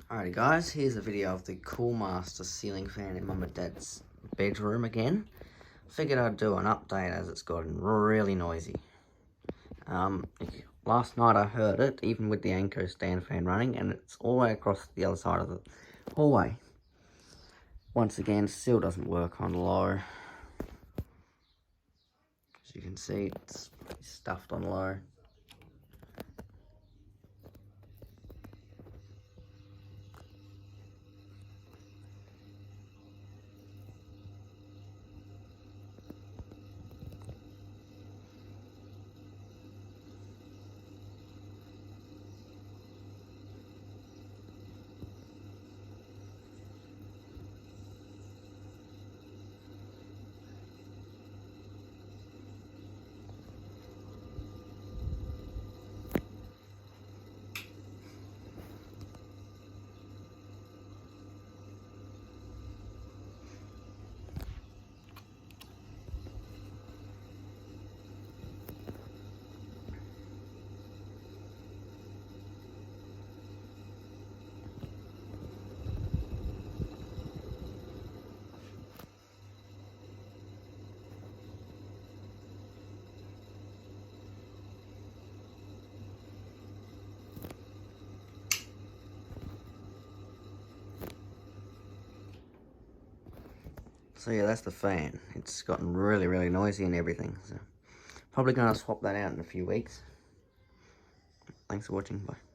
Alrighty guys, here's a video of the Coolmaster ceiling fan in Mum and Dad's bedroom again. Figured I'd do an update as it's gotten really noisy. Last night I heard it, even with the Anko stand fan running, and it's all the way across the other side of the hallway. Once again, still doesn't work on low. As you can see, it's pretty stuffed on low. So yeah, that's the fan. It's gotten really noisy and everything. So probably going to swap that out in a few weeks. Thanks for watching. Bye.